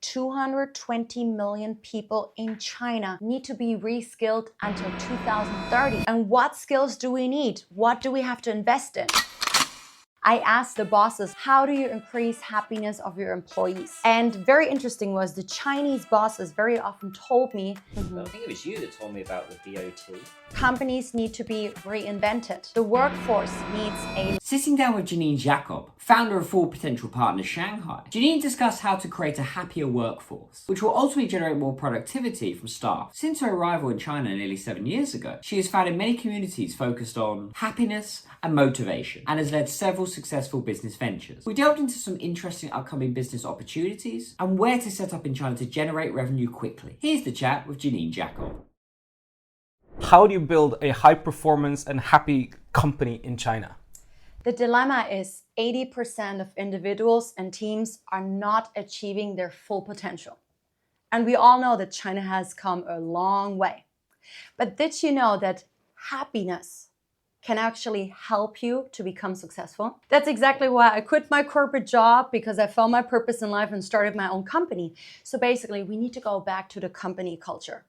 220 million people in China need to be reskilled until 2030. And what skills do we need? What do we have to invest in? I asked the bosses, how do you increase happiness of your employees? And very interesting was the Chinese bosses very often told me, Well, I think it was you that told me about the BOT. Companies need to be reinvented. The workforce needs a... Sitting down with Janine Jacob, founder of Full Potential Partners Shanghai, Janine discussed how to create a happier workforce, which will ultimately generate more productivity from staff. Since her arrival in China nearly 7 years ago, she has founded many communities focused on happiness and motivation, and has led several successful business ventures. We delved into some interesting upcoming business opportunities and where to set up in China to generate revenue quickly. Here's the chat with Janine Jacob. How do you build a high performance and happy company in China? The dilemma is 80% of individuals and teams are not achieving their full potential. And we all know that China has come a long way. But did you know that happiness can actually help you to become successful? That's exactly why I quit my corporate job, because I found my purpose in life and started my own company. So basically, we need to go back to the company culture.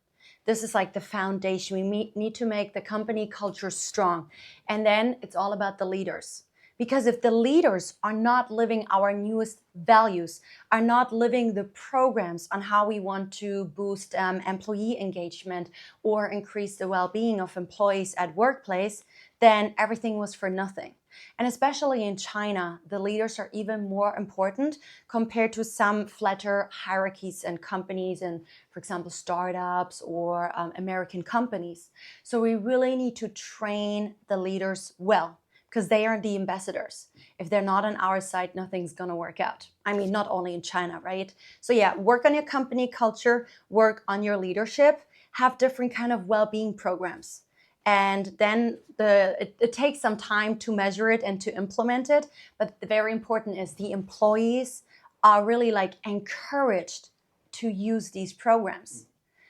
This is like the foundation. We need to make the company culture strong. And then it's all about the leaders. Because if the leaders are not living our newest values, are not living the programs on how we want to boost employee engagement or increase the well-being of employees at workplace, then everything was for nothing. And especially in China, the leaders are even more important compared to some flatter hierarchies and companies and, for example, startups or American companies. So we really need to train the leaders well, because they are the ambassadors. If they're not on our side, nothing's gonna work out. I mean, not only in China, right? So yeah, work on your company culture, work on your leadership, have different kind of well-being programs. And then it takes some time to measure it and to implement it. But the very important is the employees are really like encouraged to use these programs.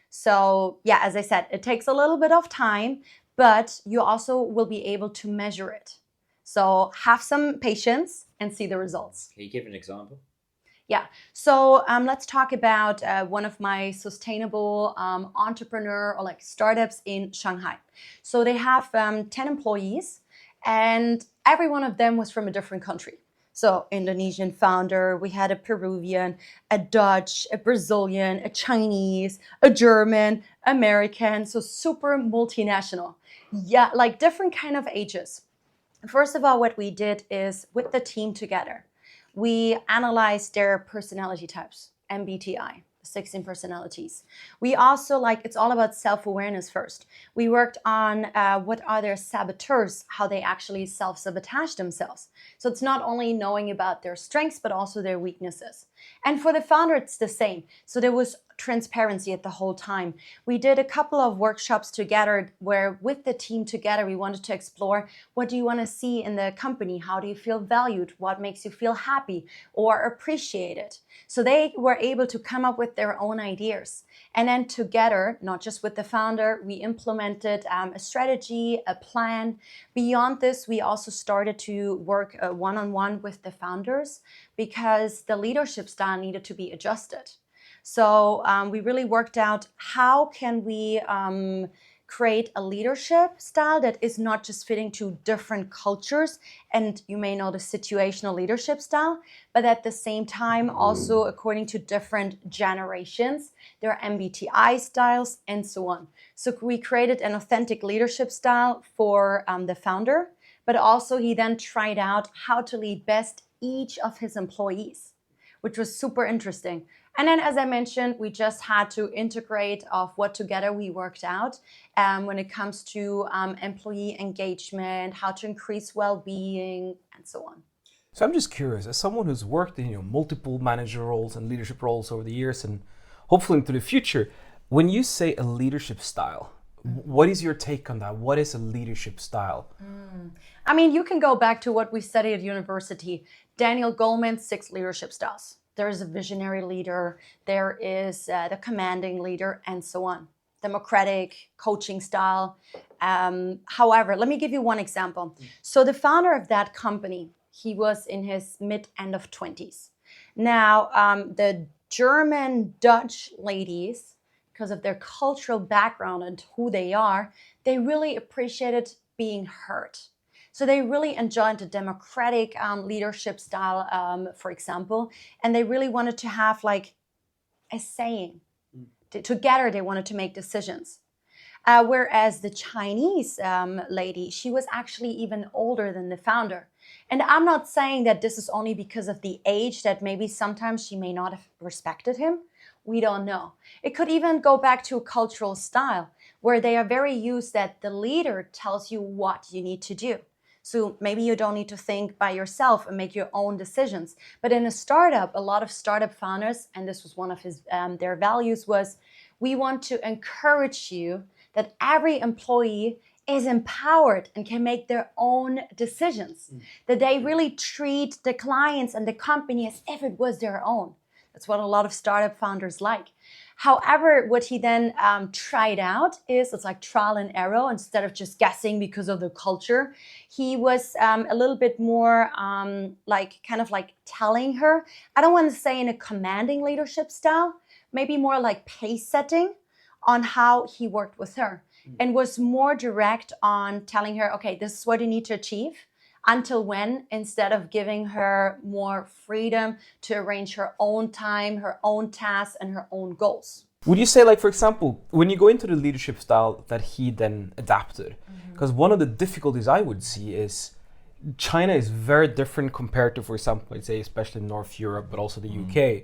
So yeah, as I said, it takes a little bit of time, but you also will be able to measure it. So have some patience and see the results. Can you give an example? Yeah, so let's talk about one of my sustainable entrepreneur or like startups in Shanghai. So they have 10 employees and every one of them was from a different country. So Indonesian founder, we had a Peruvian, a Dutch, a Brazilian, a Chinese, a German, American, so super multinational. Yeah, like different kind of ages. First of all, what we did is with the team together, we analyzed their personality types, MBTI, 16 personalities. We also it's all about self-awareness first. We worked on what are their saboteurs, how they actually self-sabotage themselves. So it's not only knowing about their strengths, but also their weaknesses. And for the founder, it's the same. So there was transparency at the whole time. We did a couple of workshops together where with the team together, we wanted to explore what do you want to see in the company? How do you feel valued? What makes you feel happy or appreciated? So they were able to come up with their own ideas. And then together, not just with the founder, we implemented a strategy, a plan. Beyond this, we also started to work one-on-one with the founders because the leadership style needed to be adjusted. So we really worked out how can we create a leadership style that is not just fitting to different cultures, and you may know the situational leadership style, but at the same time also according to different generations, their MBTI styles and so on. So we created an authentic leadership style for the founder, but also he then tried out how to lead best each of his employees, which was super interesting. And then, as I mentioned, we just had to integrate of what together we worked out when it comes to employee engagement, how to increase well-being, and so on. So I'm just curious, as someone who's worked in multiple manager roles and leadership roles over the years and hopefully into the future, when you say a leadership style, what is your take on that? What is a leadership style? I mean, you can go back to what we studied at university. Daniel Goleman's 6 leadership styles. There is a visionary leader, there is the commanding leader, and so on. Democratic, coaching style. However, let me give you one example. So the founder of that company, he was in his end of 20s. Now, the German, Dutch ladies, because of their cultural background and who they are, they really appreciated being heard. So they really enjoyed the democratic leadership style, for example, and they really wanted to have like a saying. Together, they wanted to make decisions. Whereas the Chinese lady, she was actually even older than the founder. And I'm not saying that this is only because of the age, that maybe sometimes she may not have respected him. We don't know. It could even go back to a cultural style where they are very used that the leader tells you what you need to do. So maybe you don't need to think by yourself and make your own decisions. But in a startup, a lot of startup founders, and this was one of their values, was we want to encourage you that every employee is empowered and can make their own decisions. That they really treat the clients and the company as if it was their own. That's what a lot of startup founders like. However, what he then tried out is, it's like trial and error instead of just guessing because of the culture. He was a little bit more like telling her, I don't want to say in a commanding leadership style, maybe more like pace setting on how he worked with her, and was more direct on telling her, okay, this is what you need to achieve. Until when, instead of giving her more freedom to arrange her own time, her own tasks, and her own goals. Would you say, like, for example, when you go into the leadership style that he then adapted, because one of the difficulties I would see is China is very different compared to, for example, I'd say especially North Europe, but also the UK.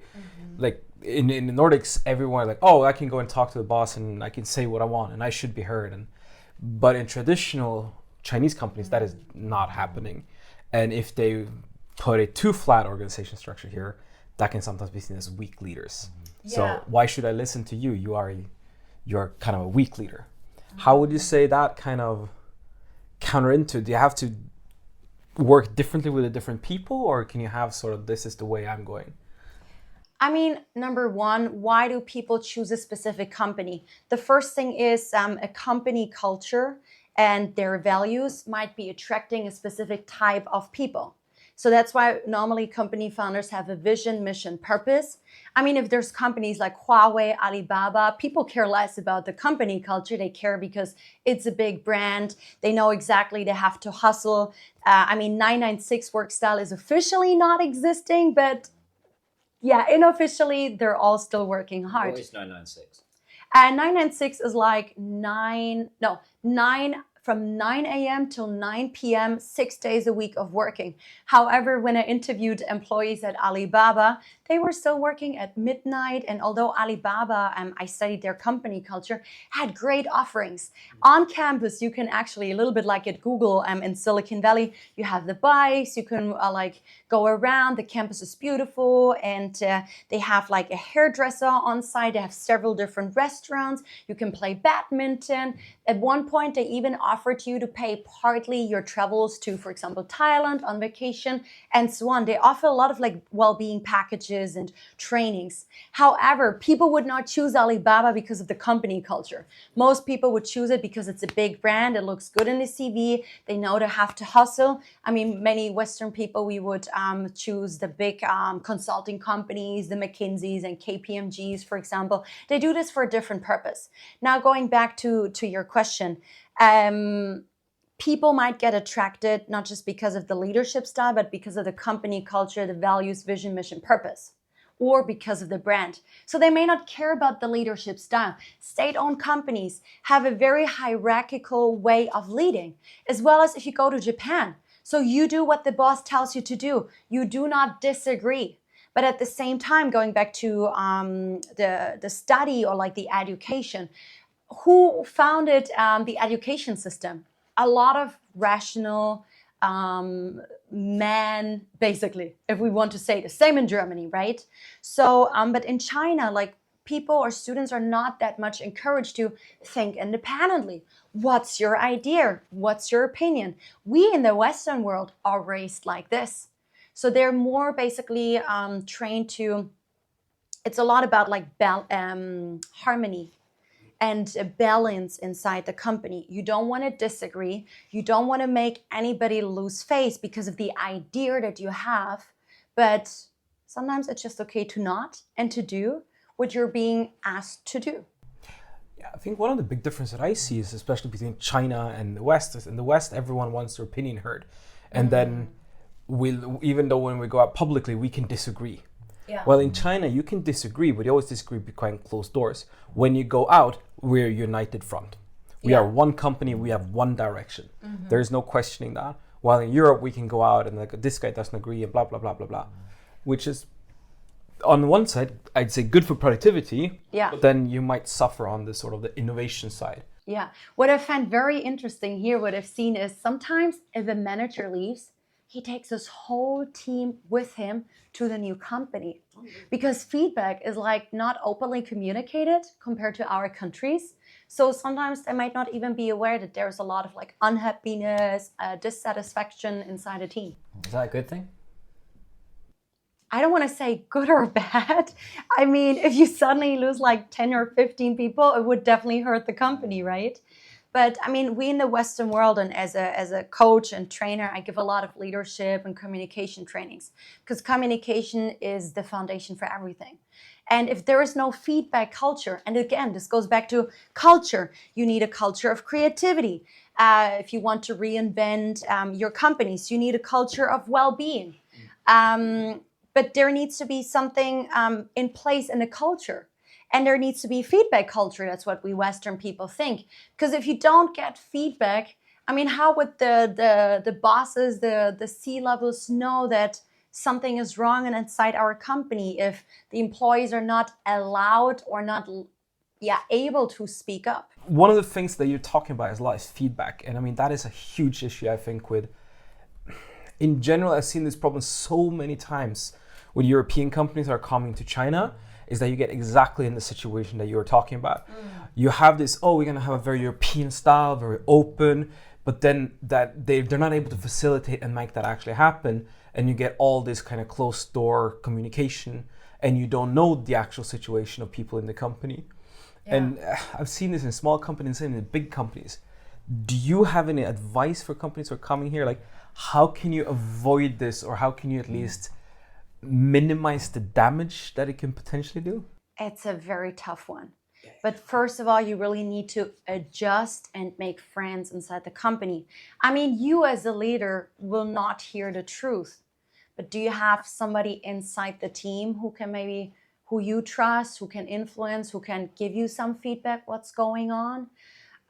Like in the Nordics, everyone is like, oh, I can go and talk to the boss and I can say what I want and I should be heard. But in traditional Chinese companies, that is not happening. And if they put a too flat organization structure here, that can sometimes be seen as weak leaders. So why should I listen to you? You're kind of a weak leader. How would you say that kind of counter into? Do you have to work differently with the different people, or can you have sort of, this is the way I'm going? I mean, number one, why do people choose a specific company? The first thing is a company culture and their values might be attracting a specific type of people. So that's why normally company founders have a vision, mission, purpose. I mean, if there's companies like Huawei, Alibaba, people care less about the company culture. They care because it's a big brand. They know exactly they have to hustle. 996 work style is officially not existing, but yeah, unofficially, they're all still working hard. What is 996? 996 is like 9 from 9 a.m. till 9 p.m., 6 days a week of working. However, when I interviewed employees at Alibaba, they were still working at midnight. And although Alibaba, I studied their company culture, had great offerings. On campus, you can actually, a little bit like at Google in Silicon Valley, you have the bikes, you can go around. The campus is beautiful, and they have like a hairdresser on site. They have several different restaurants. You can play badminton. At one point, they even offered you to pay partly your travels to, for example, Thailand on vacation and so on. They offer a lot of like well-being packages and trainings. However, people would not choose Alibaba because of the company culture. Most people would choose it because it's a big brand. It looks good in the CV. They know they have to hustle. I mean, many Western people, we would choose the big consulting companies, the McKinseys and KPMGs, for example. They do this for a different purpose. Now, going back to your question, people might get attracted not just because of the leadership style, but because of the company culture, the values, vision, mission, purpose, or because of the brand. So they may not care about the leadership style. State-owned companies have a very hierarchical way of leading, as well as if you go to Japan. So you do what the boss tells you to do. You do not disagree. But at the same time, going back to the study or like the education, who founded the education system? A lot of rational men, basically, if we want to say the same in Germany, right? So, but in China, like people or students are not that much encouraged to think independently. What's your idea? What's your opinion? We in the Western world are raised like this. So they're more basically trained to, it's a lot about like harmony and a balance inside the company. You don't want to disagree. You don't want to make anybody lose face because of the idea that you have, but Sometimes it's just okay to not and to do what you're being asked to do. Yeah, I think one of the big differences that I see is especially between China and the West is in the West, everyone wants their opinion heard. And then even though when we go out publicly, we can disagree. Yeah. Well, in China, you can disagree, but you always disagree behind closed doors. When you go out, we're a united front. We are one company, we have one direction. There is no questioning that. While in Europe, we can go out and like, this guy doesn't agree and blah, blah, blah, blah, blah. Which is, on one side, I'd say good for productivity, but then you might suffer on the sort of the innovation side. Yeah. What I find very interesting here, what I've seen is sometimes if a manager leaves, he takes his whole team with him to the new company because feedback is like not openly communicated compared to our countries. So sometimes they might not even be aware that there's a lot of like unhappiness, dissatisfaction inside a team. Is that a good thing? I don't want to say good or bad. I mean, if you suddenly lose like 10 or 15 people, it would definitely hurt the company, right? But I mean, we in the Western world and as a coach and trainer, I give a lot of leadership and communication trainings because communication is the foundation for everything. And if there is no feedback culture, and again, this goes back to culture, you need a culture of creativity. If you want to reinvent your companies, you need a culture of well-being. But there needs to be something in place in the culture. And there needs to be feedback culture. That's what we Western people think. Because if you don't get feedback, I mean, how would the bosses, the C-levels know that something is wrong inside our company if the employees are not allowed or not able to speak up? One of the things that you're talking about is a lot is feedback. And I mean, that is a huge issue, I think, in general, I've seen this problem so many times with European companies that are coming to China, is that you get exactly in the situation that you were talking about. You have this, we're gonna have a very European style, very open, but then that they're not able to facilitate and make that actually happen. And you get all this kind of closed door communication and you don't know the actual situation of people in the company. Yeah. And I've seen this in small companies and in big companies. Do you have any advice for companies who are coming here? Like, how can you avoid this, or how can you at least minimize the damage that it can potentially do? It's a very tough one. But first of all, you really need to adjust and make friends inside the company. I mean, you as a leader will not hear the truth. But do you have somebody inside the team who you trust, who can influence, who can give you some feedback, what's going on?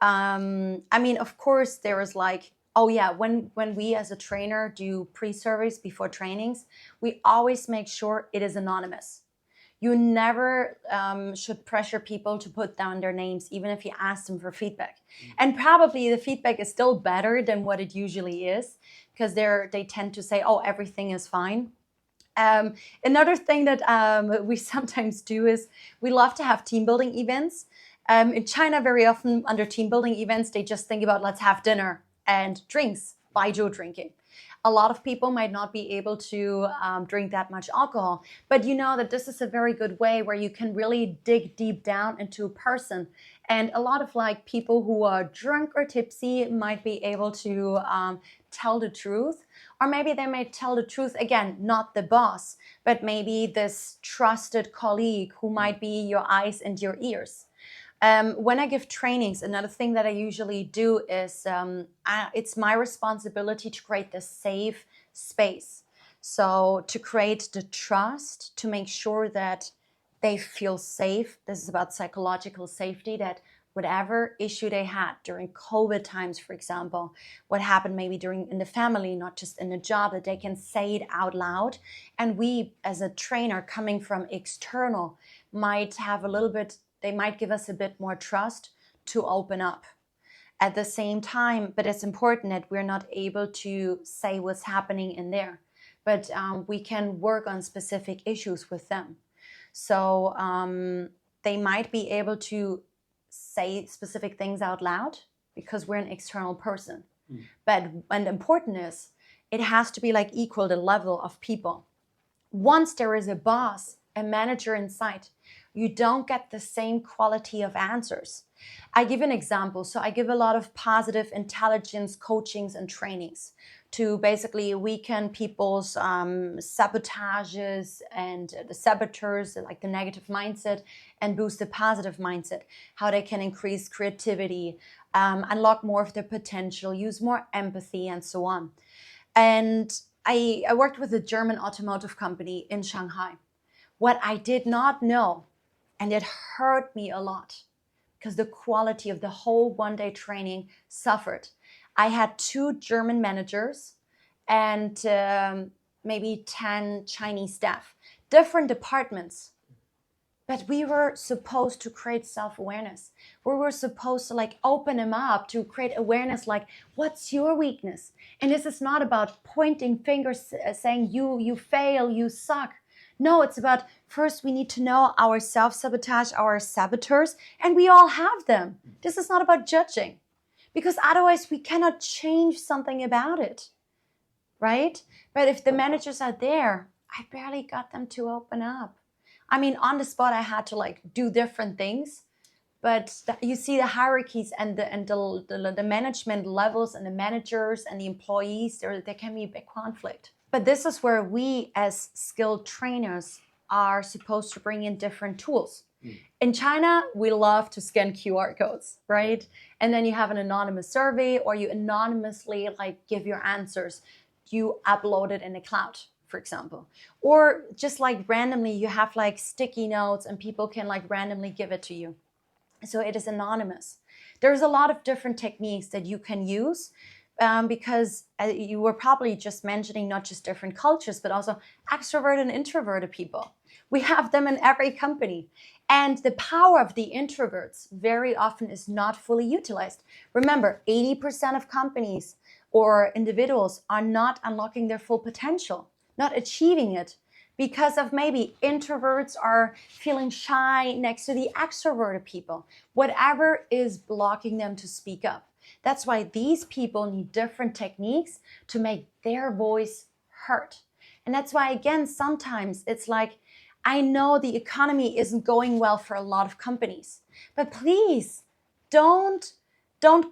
I mean, of course, there is like, when we as a trainer do pre-surveys before trainings, we always make sure it is anonymous. You never should pressure people to put down their names, even if you ask them for feedback. And probably the feedback is still better than what it usually is, because they tend to say, everything is fine. Another thing that we sometimes do is we love to have team building events. In China, very often under team building events, they just think about let's have dinner and drinks, baijiu drinking. A lot of people might not be able to drink that much alcohol, but you know that this is a very good way where you can really dig deep down into a person. And a lot of like people who are drunk or tipsy might be able to tell the truth, or maybe they may tell the truth, again, not the boss, but maybe this trusted colleague who might be your eyes and your ears. When I give trainings, another thing that I usually do is it's my responsibility to create this safe space. So to create the trust, to make sure that they feel safe. This is about psychological safety, that whatever issue they had during COVID times, for example, what happened maybe in the family, not just in the job, that they can say it out loud. And we, as a trainer coming from external, might have they might give us a bit more trust to open up. At the same time, but it's important that we're not able to say what's happening in there, but we can work on specific issues with them. So they might be able to say specific things out loud because we're an external person. But and important is, it has to be like equal the level of people. Once there is a boss, a manager inside, you don't get the same quality of answers. I give an example. So I give a lot of positive intelligence coachings and trainings to basically weaken people's sabotages and the saboteurs, like the negative mindset, and boost the positive mindset, how they can increase creativity, unlock more of their potential, use more empathy, and so on. And I worked with a German automotive company in Shanghai. What I did not know, and it hurt me a lot, because the quality of the whole one-day training suffered. I had 2 German managers and maybe 10 Chinese staff, different departments. But we were supposed to create self-awareness. We were supposed to open them up to create awareness, what's your weakness? And this is not about pointing fingers saying you fail, you suck. No, it's about first we need to know our self-sabotage, our saboteurs, and we all have them. This is not about judging, because otherwise we cannot change something about it, right? But if the managers are there, I barely got them to open up. I mean, on the spot, I had to do different things, but you see the hierarchies and the management levels and the managers and the employees, there can be a big conflict. But this is where we as skilled trainers are supposed to bring in different tools. In China, we love to scan QR codes, right? And then you have an anonymous survey, or you anonymously give your answers. You upload it in the cloud, for example. Or just randomly, you have sticky notes and people can randomly give it to you. So it is anonymous. There's a lot of different techniques that you can use. Because you were probably just mentioning not just different cultures, but also extroverted and introverted people. We have them in every company. And the power of the introverts very often is not fully utilized. Remember, 80% of companies or individuals are not unlocking their full potential, not achieving it, because of maybe introverts are feeling shy next to the extroverted people. Whatever is blocking them to speak up. That's why these people need different techniques to make their voice heard. And that's why, again, sometimes it's I know the economy isn't going well for a lot of companies, but please don't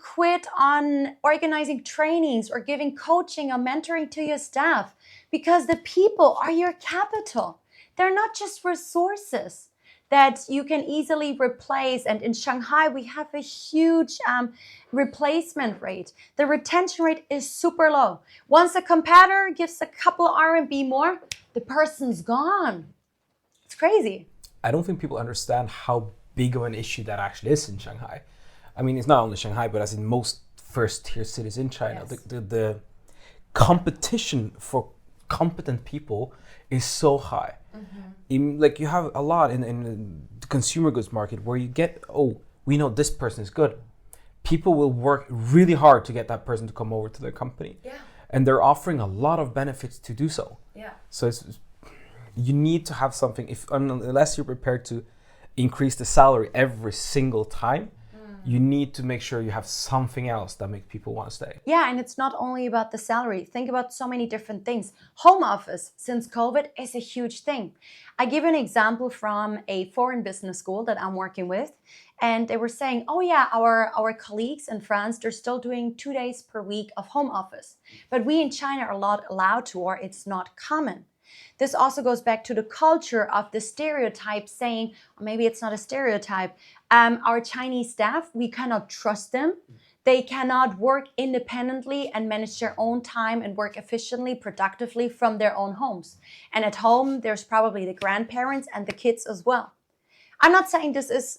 quit on organizing trainings or giving coaching or mentoring to your staff, because the people are your capital. They're not just resources that you can easily replace. And in Shanghai, we have a huge replacement rate. The retention rate is super low. Once a competitor gives a couple RMB more, the person's gone. It's crazy. I don't think people understand how big of an issue that actually is in Shanghai. I mean, it's not only Shanghai, but as in most first-tier cities in China, yes. The competition for competent people is so high. You have a lot in the consumer goods market where you get, we know this person is good. People will work really hard to get that person to come over to their company. Yeah. And they're offering a lot of benefits to do so. Yeah. So you need to have something, unless you're prepared to increase the salary every single time, you need to make sure you have something else that makes people want to stay. Yeah, and it's not only about the salary. Think about so many different things. Home office, since COVID, is a huge thing. I give an example from a foreign business school that I'm working with. And they were saying, our colleagues in France, they're still doing 2 days per week of home office. But we in China are not allowed to, or it's not common. This also goes back to the culture of the stereotype saying, or maybe it's not a stereotype, our Chinese staff, we cannot trust them. They cannot work independently and manage their own time and work efficiently, productively from their own homes. And at home, there's probably the grandparents and the kids as well. I'm not saying this is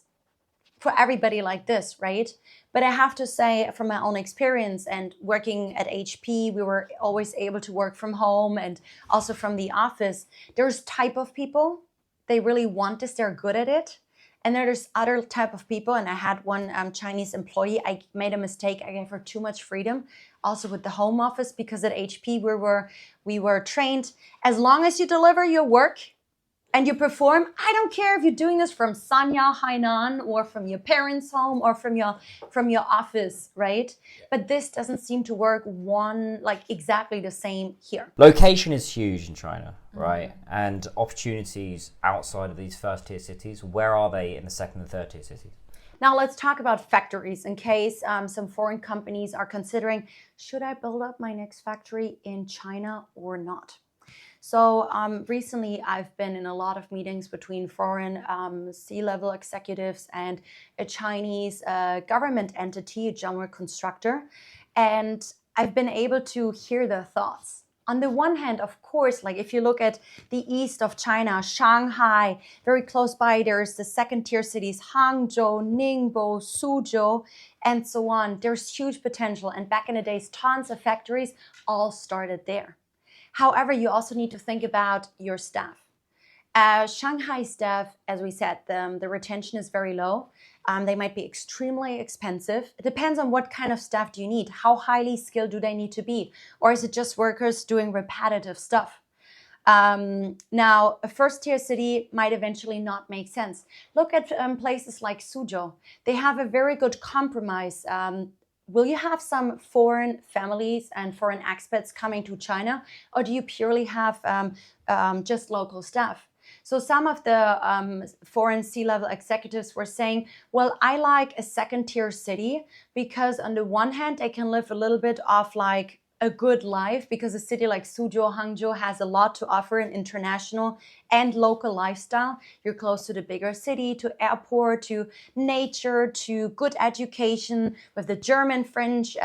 for everybody like this, right? But I have to say, from my own experience and working at HP, we were always able to work from home and also from the office. There's type of people, they really want this, they're good at it. And there's other type of people, and I had one Chinese employee, I made a mistake, I gave her too much freedom, also with the home office, because at HP we were trained, as long as you deliver your work, and you perform. I don't care if you're doing this from Sanya, Hainan, or from your parents' home, or from your office, right? But this doesn't seem to work exactly the same here. Location is huge in China, right? And opportunities outside of these first tier cities, where are they in the second and third tier cities? Now let's talk about factories in case some foreign companies are considering, should I build up my next factory in China or not? So recently I've been in a lot of meetings between foreign C-level executives and a Chinese government entity, a general constructor, and I've been able to hear their thoughts. On the one hand, of course, like if you look at the east of China, Shanghai, very close by, there's the second tier cities, Hangzhou, Ningbo, Suzhou, and so on. There's huge potential. And back in the days, tons of factories all started there. However, you also need to think about your staff. Shanghai staff, as we said, the retention is very low. They might be extremely expensive. It depends on what kind of staff do you need. How highly skilled do they need to be? Or is it just workers doing repetitive stuff? Now, a first tier city might eventually not make sense. Look at places like Suzhou. They have a very good compromise. Will you have some foreign families and foreign expats coming to China, or do you purely have just local staff? So some of the foreign C-level executives were saying, well, I like a second tier city because on the one hand, I can live a little bit of like a good life because a city like Suzhou, Hangzhou has a lot to offer in international and local lifestyle. You're close to the bigger city, to airport, to nature, to good education with the German, French,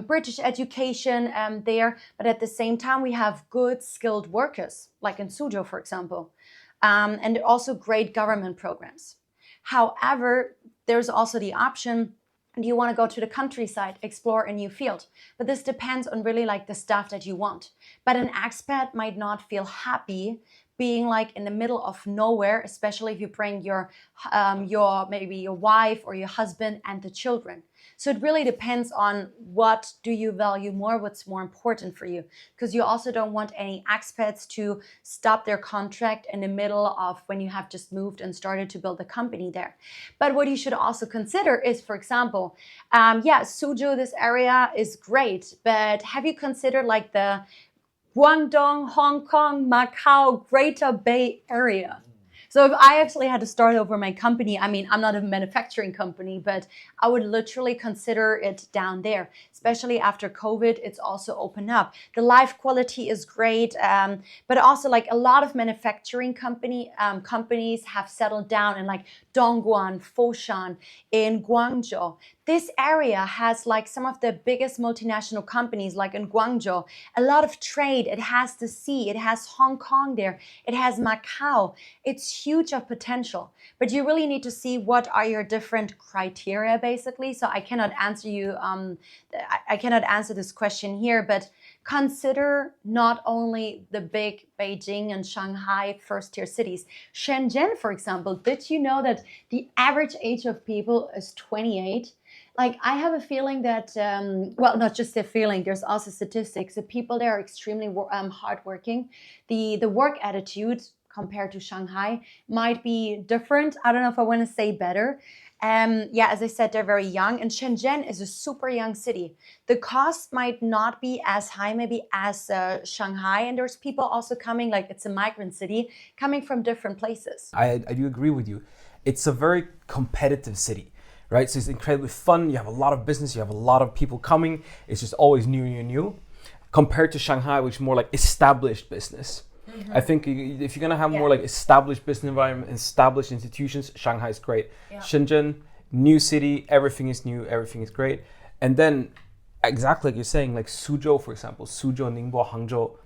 British education there. But at the same time, we have good skilled workers, like in Suzhou, for example, and also great government programs. However, there's also the option, do you want to go to the countryside, explore a new field? But this depends on really like the stuff that you want. But an expat might not feel happy being like in the middle of nowhere, especially if you bring your maybe your wife or your husband and the children. So it really depends on what do you value more, what's more important for you. Because you also don't want any expats to stop their contract in the middle of when you have just moved and started to build a company there. But what you should also consider is, for example, Suzhou, this area is great, but have you considered like the Guangdong, Hong Kong, Macau, Greater Bay Area? So if I actually had to start over my company, I mean, I'm not a manufacturing company, but I would literally consider it down there, especially after COVID. It's also opened up. The life quality is great, but also like a lot of manufacturing companies have settled down in like Dongguan, Foshan, in Guangzhou. This area has like some of the biggest multinational companies, like in Guangzhou, a lot of trade. It has the sea, it has Hong Kong there, it has Macau. It's huge of potential, but you really need to see what are your different criteria, basically. So I cannot answer you, I cannot answer this question here, but consider not only the big Beijing and Shanghai first-tier cities. Shenzhen, for example, did you know that the average age of people is 28? Like, I have a feeling that, well, not just a feeling, there's also statistics. The people there are extremely hardworking. The work attitude compared to Shanghai might be different. I don't know if I want to say better. As I said, they're very young, and Shenzhen is a super young city. The cost might not be as high maybe as Shanghai, and there's people also coming, like it's a migrant city, coming from different places. I do agree with you. It's a very competitive city, right? So it's incredibly fun. You have a lot of business, you have a lot of people coming. It's just always new. Compared to Shanghai, which is more like established business. Mm-hmm. I think if you're going to have more like established business environment, established institutions, Shanghai is great. Yeah. Shenzhen, new city, everything is new, everything is great. And then exactly like you're saying, like Suzhou, for example, Suzhou, Ningbo, Hangzhou,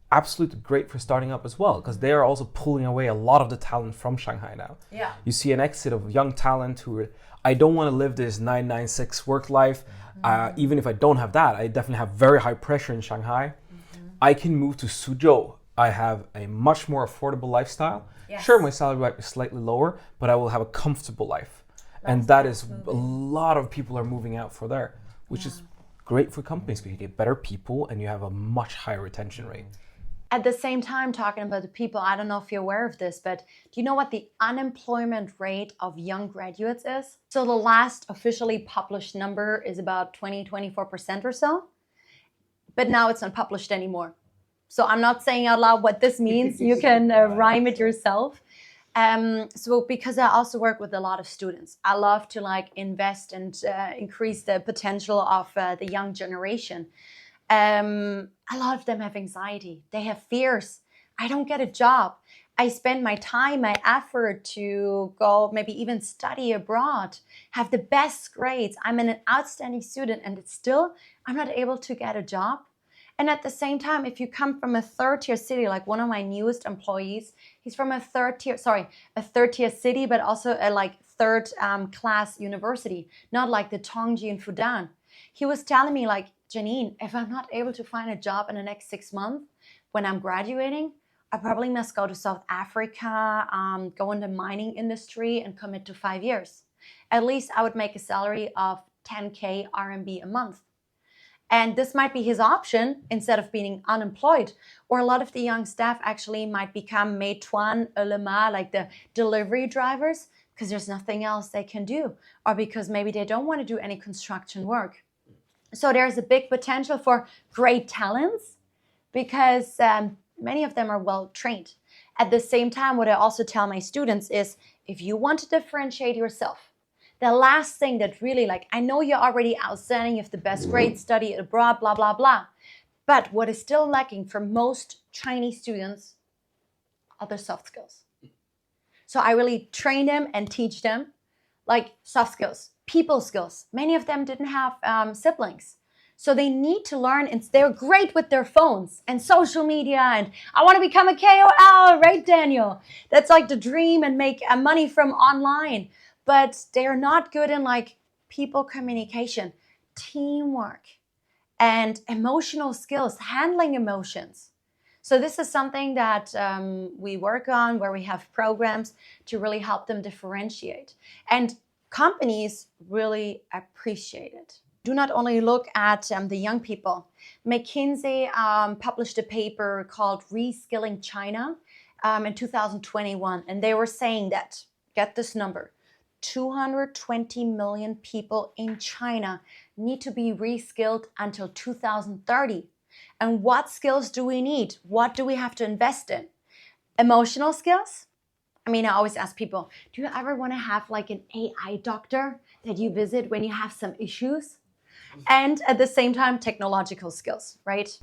absolutely great for starting up as well, because they are also pulling away a lot of the talent from Shanghai now. Yeah. You see an exit of young talent who are, I don't want to live this 996 work life. Mm-hmm. Even if I don't have that, I definitely have very high pressure in Shanghai. Mm-hmm. I can move to Suzhou. I have a much more affordable lifestyle. Yes. Sure, my salary might be slightly lower, but I will have a comfortable life. And that is a lot of people are moving out for there, which is great for companies because you get better people and you have a much higher retention rate. At the same time, talking about the people, I don't know if you're aware of this, but do you know what the unemployment rate of young graduates is? So the last officially published number is about 20-24% or so, but now it's not published anymore. So I'm not saying out loud what this means. You can rhyme it yourself. So because I also work with a lot of students, I love to like invest and increase the potential of the young generation. A lot of them have anxiety. They have fears. I don't get a job. I spend my time, my effort to go maybe even study abroad, have the best grades. I'm an outstanding student and it's still, I'm not able to get a job. And at the same time, if you come from a third-tier city, like one of my newest employees, he's from a third-tier city, but also a like third-class university, not like the Tongji in Fudan. He was telling me like, Janine, if I'm not able to find a job in the next 6 months when I'm graduating, I probably must go to South Africa, go in the mining industry and commit to 5 years. At least I would make a salary of 10K RMB a month. And this might be his option instead of being unemployed. Or a lot of the young staff actually might become Meituan, Ele.me, like the delivery drivers, because there's nothing else they can do. Or because maybe they don't want to do any construction work. So there's a big potential for great talents because many of them are well trained. At the same time, what I also tell my students is if you want to differentiate yourself, the last thing that really like, I know you're already outstanding, you have the best grades, study abroad, blah, blah, blah. But what is still lacking for most Chinese students are the soft skills. So I really train them and teach them like soft skills, people skills. Many of them didn't have siblings. So they need to learn and they're great with their phones and social media and I want to become a KOL, right, Daniel? That's like the dream and make money from online. But they're not good in like people communication, teamwork, and emotional skills, handling emotions. So this is something that we work on where we have programs to really help them differentiate. And companies really appreciate it. Do not only look at the young people. McKinsey published a paper called Reskilling China in 2021. And they were saying that, get this number, 220 million people in China need to be reskilled until 2030. And what skills do we need? What do we have to invest in? Emotional skills? I mean, I always ask people, do you ever want to have like an AI doctor that you visit when you have some issues? And at the same time, technological skills, right?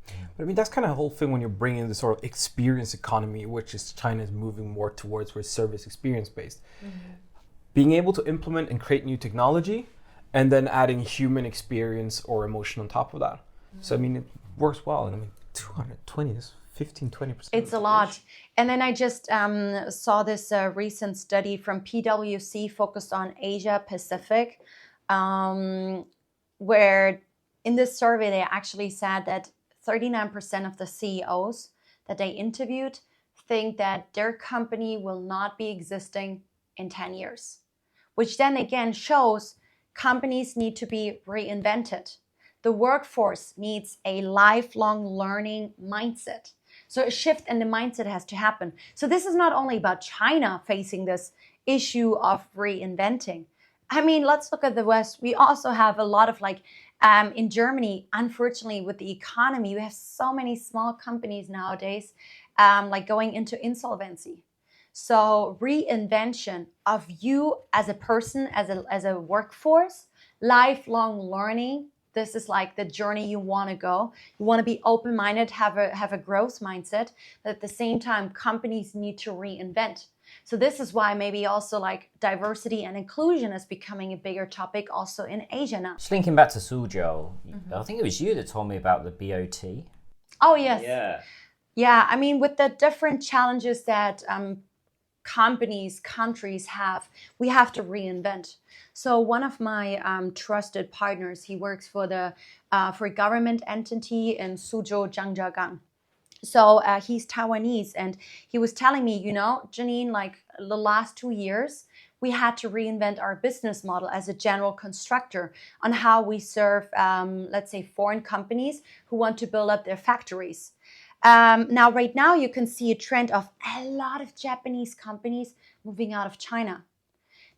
But I mean, that's kind of the whole thing when you're bringing the sort of experience economy, which is China's moving more towards, where it's service experience based. Mm-hmm. Being able to implement and create new technology and then adding human experience or emotion on top of that. Mm-hmm. So, I mean, it works well. And I mean, 220 is 15-20%. It's a lot. And then I just saw this recent study from PwC focused on Asia Pacific, where in this survey, they actually said that 39% of the CEOs that they interviewed think that their company will not be existing in 10 years, which then again shows companies need to be reinvented. The workforce needs a lifelong learning mindset. So a shift in the mindset has to happen. So this is not only about China facing this issue of reinventing. I mean, let's look at the West. We also have a lot of like, in Germany, unfortunately, with the economy, we have so many small companies nowadays, like going into insolvency. So reinvention of you as a person, as a workforce, lifelong learning. This is like the journey you want to go. You want to be open-minded, have a growth mindset, but at the same time, companies need to reinvent. So this is why maybe also like diversity and inclusion is becoming a bigger topic also in Asia now. Just linking back to Suzhou, I think it was you that told me about the BOT. Oh, yes. Yeah. I mean, with the different challenges that countries have, we have to reinvent. So one of my trusted partners, he works for a government entity in Suzhou, Zhangjiagang. So he's Taiwanese, and he was telling me, you know, Janine, like the last 2 years, we had to reinvent our business model as a general constructor on how we serve, let's say, foreign companies who want to build up their factories. Now, right now, you can see a trend of a lot of Japanese companies moving out of China.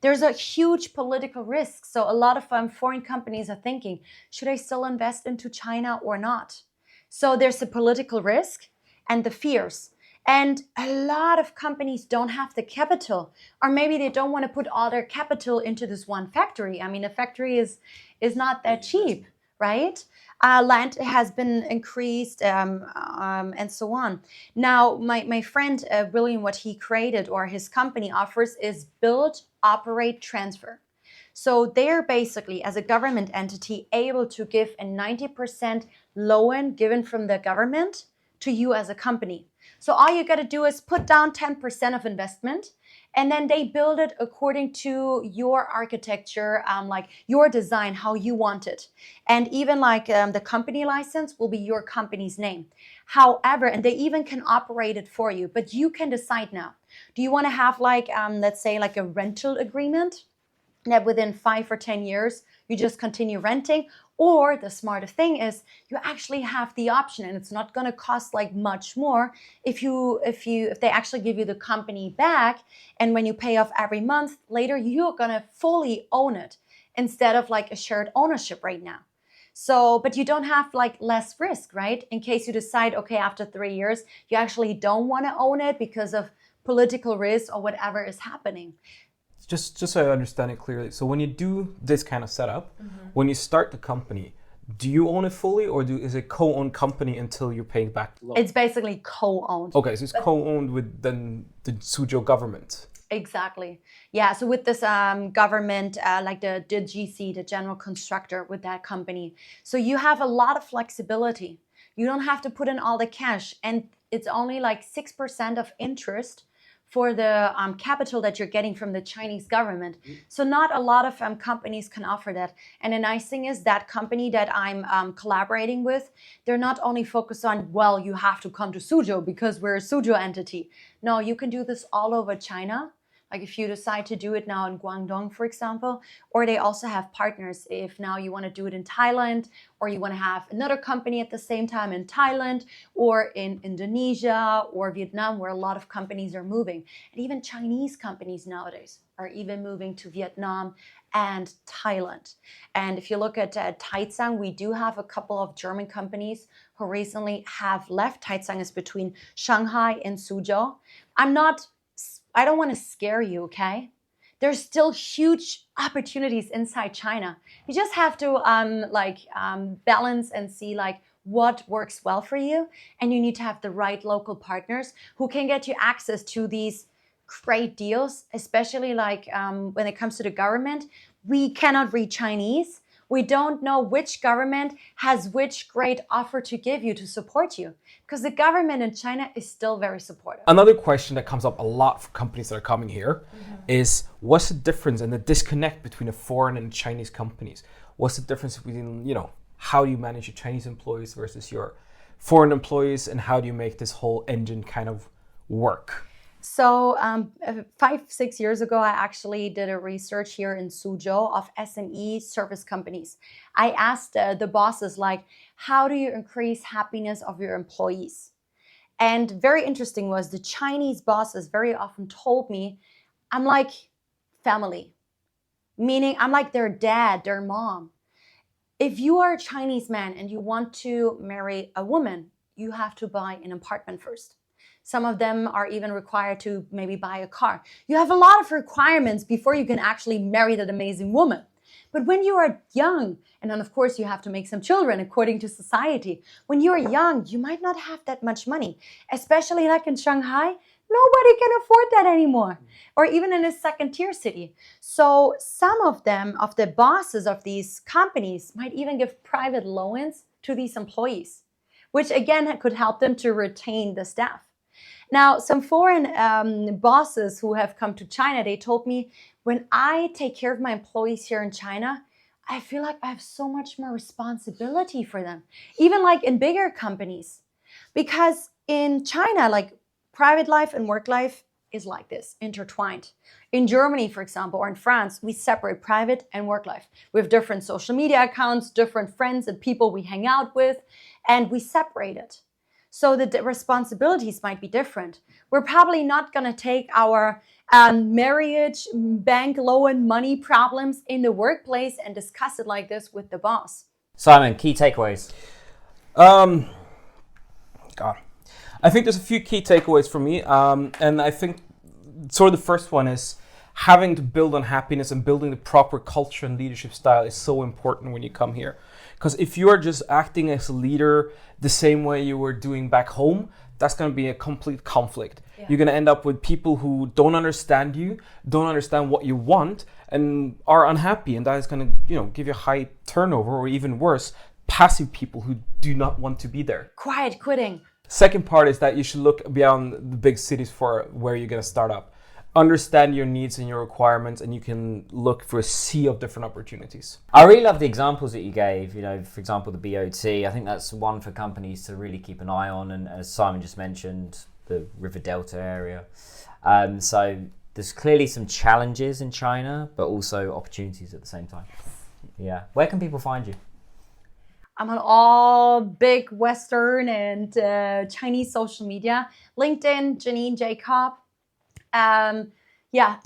There's a huge political risk. So a lot of foreign companies are thinking, should I still invest into China or not? So there's a political risk and the fears. And a lot of companies don't have the capital, or maybe they don't want to put all their capital into this one factory. I mean, a factory is not that cheap, right? Land has been increased and so on. Now, my friend William, what he created or his company offers is build, operate, transfer. So they're basically, as a government entity, able to give a 90% loan given from the government to you as a company. So all you got to do is put down 10% of investment, and then they build it according to your architecture, like your design, how you want it. And even like the company license will be your company's name. However, and they even can operate it for you, but you can decide now. Do you want to have like, let's say like a rental agreement that within 5 or 10 years, you just continue renting? Or the smarter thing is you actually have the option, and it's not going to cost like much more if they actually give you the company back, and when you pay off every month later, you're going to fully own it instead of like a shared ownership right now. So, but you don't have like less risk, right? In case you decide, okay, after 3 years, you actually don't want to own it because of political risk or whatever is happening. Just so I understand it clearly. So when you do this kind of setup, when you start the company, do you own it fully, or is it co-owned company until you're paying back the loan? It's basically co-owned. Okay, so it's co-owned with then the Suzhou government. Exactly. Yeah. So with this government, like the GC, the general constructor with that company. So you have a lot of flexibility. You don't have to put in all the cash, and it's only like 6% of interest for the capital that you're getting from the Chinese government. So not a lot of companies can offer that. And the nice thing is that company that I'm collaborating with, they're not only focused on, well, you have to come to Suzhou because we're a Suzhou entity. No, you can do this all over China. Like if you decide to do it now in Guangdong, for example, or they also have partners. If now you want to do it in Thailand, or you want to have another company at the same time in Thailand, or in Indonesia or Vietnam, where a lot of companies are moving. And even Chinese companies nowadays are even moving to Vietnam and Thailand. And if you look at Taizang, we do have a couple of German companies who recently have left. Taizang is between Shanghai and Suzhou. I don't want to scare you, okay? There's still huge opportunities inside China. You just have to balance and see like what works well for you. And you need to have the right local partners who can get you access to these great deals, especially like when it comes to the government. We cannot read Chinese. We don't know which government has which great offer to give you to support you, because the government in China is still very supportive. Another question that comes up a lot for companies that are coming here is, what's the difference and the disconnect between the foreign and Chinese companies? What's the difference between, how do you manage your Chinese employees versus your foreign employees, and how do you make this whole engine kind of work? So 5-6 years ago, I actually did a research here in Suzhou of SME service companies. I asked the bosses, like, how do you increase happiness of your employees? And very interesting was the Chinese bosses very often told me, I'm like family, meaning I'm like their dad, their mom. If you are a Chinese man and you want to marry a woman, you have to buy an apartment first. Some of them are even required to maybe buy a car. You have a lot of requirements before you can actually marry that amazing woman. But when you are young, and then of course you have to make some children according to society. When you are young, you might not have that much money, especially like in Shanghai. Nobody can afford that anymore, or even in a second tier city. So some of them, of the bosses of these companies, might even give private loans to these employees, which again could help them to retain the staff. Now, some foreign bosses who have come to China, they told me, when I take care of my employees here in China, I feel like I have so much more responsibility for them, even like in bigger companies. Because in China, like private life and work life is like this, intertwined. In Germany, for example, or in France, we separate private and work life. We have different social media accounts, different friends and people we hang out with, and we separate it. So the responsibilities might be different. We're probably not going to take our marriage, bank loan, money problems in the workplace and discuss it like this with the boss. Simon, key takeaways. God, I think there's a few key takeaways for me, and I think sort of the first one is having to build on happiness and building the proper culture and leadership style is so important when you come here. Because if you are just acting as a leader the same way you were doing back home, that's going to be a complete conflict. Yeah. You're going to end up with people who don't understand you, don't understand what you want, and are unhappy, and that is going to, give you high turnover, or even worse, passive people who do not want to be there. Quiet quitting. Second part is that you should look beyond the big cities for where you're going to start up. Understand your needs and your requirements, and you can look for a sea of different opportunities. I really love the examples that you gave, for example, the BOT. I think that's one for companies to really keep an eye on, and as Simon just mentioned, the River Delta area. So there's clearly some challenges in China, but also opportunities at the same time. Yeah. Where can people find you? I'm on all big Western and Chinese social media. LinkedIn, Janine Jacob.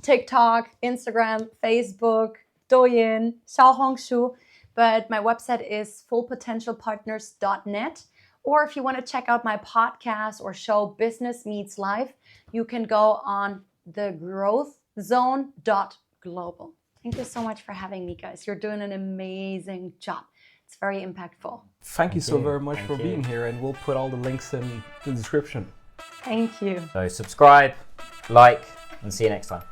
TikTok, Instagram, Facebook, Douyin, Xiaohongshu. But my website is fullpotentialpartners.net. Or if you want to check out my podcast or show Business Meets Life, you can go on thegrowthzone.global. Thank you so much for having me, guys. You're doing an amazing job. It's very impactful. Thank you so very much for being here, and we'll put all the links in the description. Thank you. So subscribe, like, and see you next time.